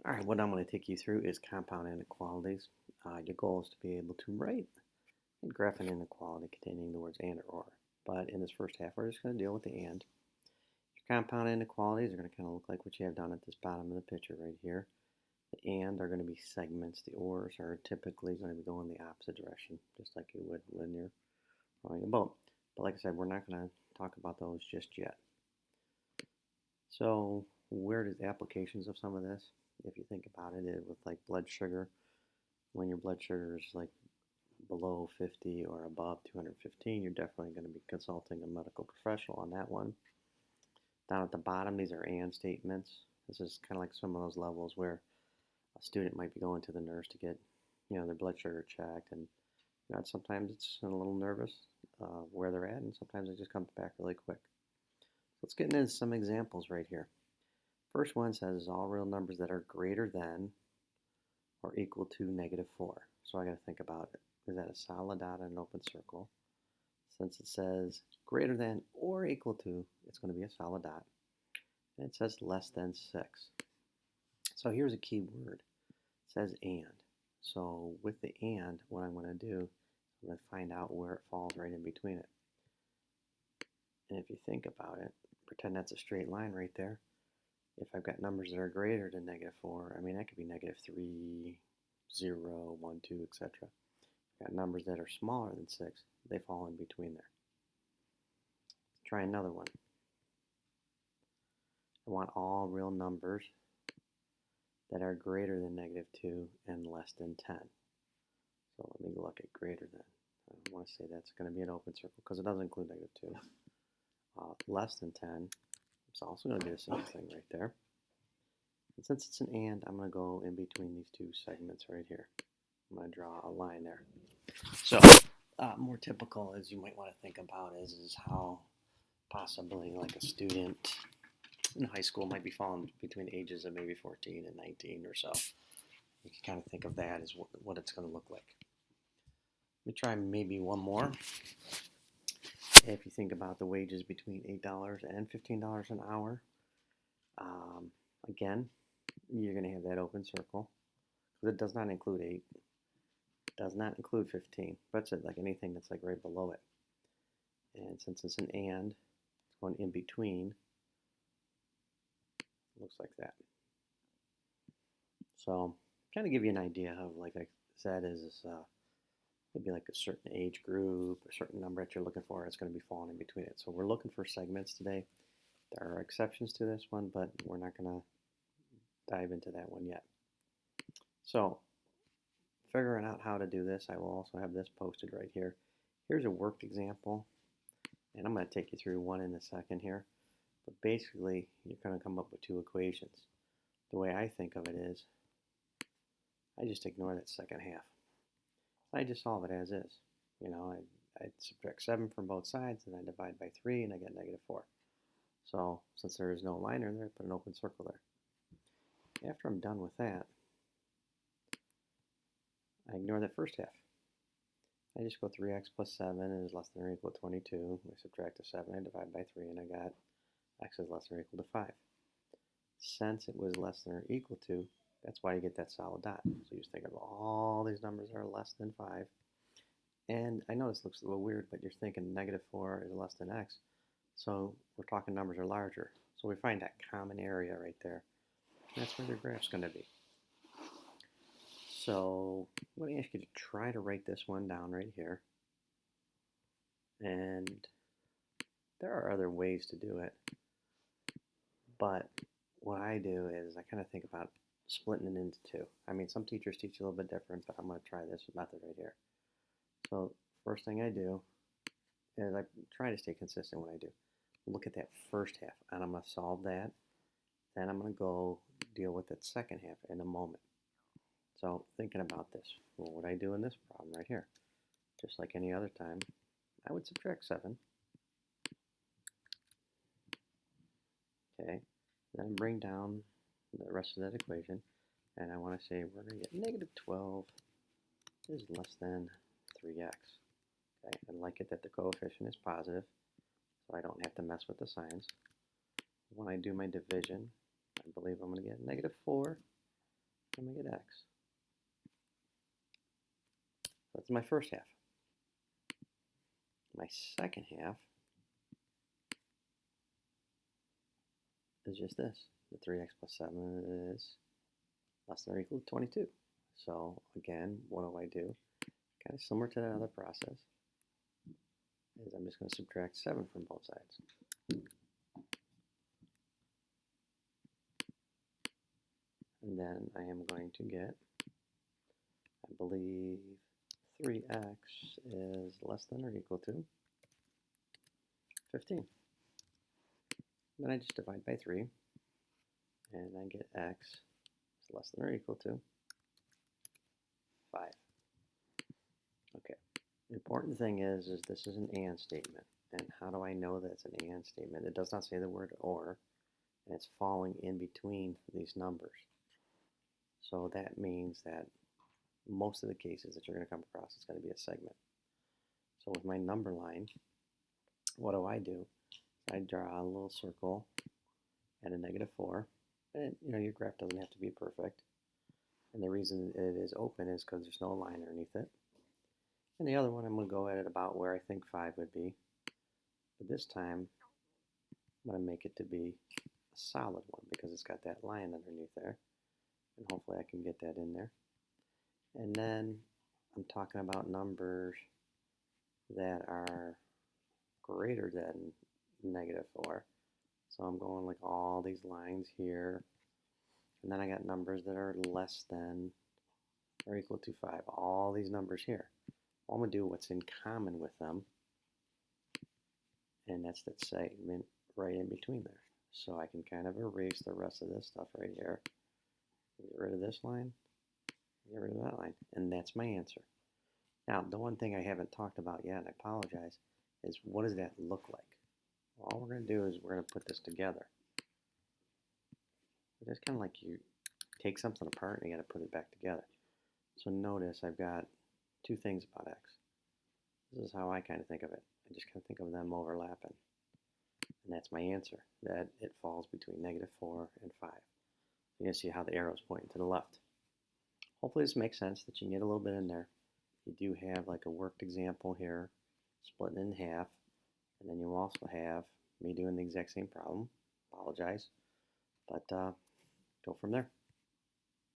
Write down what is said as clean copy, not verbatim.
All right, what I'm going to take you through is compound inequalities. Your goal is to be able to write and graph an inequality containing the words and or. But in this first half, we're just going to deal with the and. Your compound inequalities are going to kind of look like what you have down at this bottom of the picture right here. The and are going to be segments. The ors are typically going to be going the opposite direction, just like you would when you're rowing a boat. But like I said, we're not going to talk about those just yet. So where does the applications of some of this? If you think about it, with like blood sugar, when your blood sugar is like below 50 or above 215, you're definitely going to be consulting a medical professional on that one. Down at the bottom, these are and statements. This is kind of like some of those levels where a student might be going to the nurse to get, their blood sugar checked, and sometimes it's a little nervous where they're at, and sometimes it just comes back really quick. Let's get into some examples right here. First one says all real numbers that are greater than or equal to -4. So I got to think about it. Is that a solid dot and an open circle? Since it says greater than or equal to, it's going to be a solid dot. And it says less than 6. So here's a key word. It says and. So with the and, what I'm going to do, I'm going to find out where it falls right in between it. And if you think about it, pretend that's a straight line right there. If I've got numbers that are greater than -4, I mean, that could be -3, 0, 1, 2, etc. I've got numbers that are smaller than 6, they fall in between there. Let's try another one. I want all real numbers that are greater than -2 and less than 10. So let me look at greater than. I want to say that's going to be an open circle because it doesn't include -2. Less than 10. It's also going to be the same thing right there. And since it's an and, I'm going to go in between these two segments right here. I'm going to draw a line there. So, more typical, as you might want to think about, is how possibly like a student in high school might be falling between the ages of maybe 14 and 19 or so. You can kind of think of that as what it's going to look like. Let me try maybe one more. If you think about the wages between $8 and $15 an hour, again, you're going to have that open circle because it does not include 8, does not include 15, but it's like anything that's like right below it. And since it's an and, it's going in between. Looks like that. So, kind of give you an idea of, like I said, is maybe like a certain age group, a certain number that you're looking for, it's going to be falling in between it. So we're looking for segments today. There are exceptions to this one, but we're not going to dive into that one yet. So figuring out how to do this, I will also have this posted right here. Here's a worked example, and I'm going to take you through one in a second here. But basically, you're going to come up with two equations. The way I think of it is, I just ignore that second half. I just solve it as is. I subtract 7 from both sides, and I divide by 3, and I get -4. So since there is no liner there, I put an open circle there. After I'm done with that, I ignore that first half. I just go 3x plus 7 is less than or equal to 22. I subtract the 7, I divide by 3, and I got x is less than or equal to 5. Since it was less than or equal to, that's why you get that solid dot. So you just think of all these numbers that are less than 5. And I know this looks a little weird, but you're thinking -4 is less than x. So we're talking numbers are larger. So we find that common area right there. And that's where your graph's going to be. So I'm going to ask you to try to write this one down right here. And there are other ways to do it. But what I do is I kind of think about splitting it into two. I mean, some teachers teach a little bit different, but I'm going to try this method right here. So first thing I do is I try to stay consistent when I do. Look at that first half, and I'm going to solve that. Then I'm going to go deal with that second half in a moment. So thinking about this, what would I do in this problem right here? Just like any other time, I would subtract 7. Okay, then bring down the rest of that equation, and I want to say we're going to get -12 is less than 3x. Okay, I like it that the coefficient is positive, so I don't have to mess with the signs. When I do my division, I believe I'm going to get -4 I'm going to get x. That's my first half. My second half is just this. The 3x plus 7 is less than or equal to 22. So again, what do? Kind of similar to that other process, is I'm just going to subtract 7 from both sides. And then I am going to get, I believe, 3x is less than or equal to 15. Then I just divide by 3, and I get x is less than or equal to 5. Okay. The important thing is this is an and statement. And how do I know that it's an and statement? It does not say the word or, and it's falling in between these numbers. So that means that most of the cases that you're going to come across, it's going to be a segment. So with my number line, what do? I draw a little circle at a -4. And your graph doesn't have to be perfect. And the reason it is open is because there's no line underneath it. And the other one, I'm going to go at it about where I think 5 would be. But this time, I'm going to make it to be a solid one because it's got that line underneath there. And hopefully I can get that in there. And then I'm talking about numbers that are greater than -4. So I'm going like all these lines here. And then I got numbers that are less than or equal to 5. All these numbers here. All I'm going to do what's in common with them. And that's that segment right in between there. So I can kind of erase the rest of this stuff right here. Get rid of this line. Get rid of that line. And that's my answer. Now, the one thing I haven't talked about yet, and I apologize, is what does that look like? Well, all we're going to do is we're going to put this together. It's kind of like you take something apart and you got to put it back together. So notice I've got two things about x. This is how I kind of think of it. I just kind of think of them overlapping. And that's my answer, that it falls between -4 and 5. You're going to see how the arrow's pointing to the left. Hopefully this makes sense, that you can get a little bit in there. You do have like a worked example here, splitting in half. And then you also have me doing the exact same problem. Apologize. But go from there.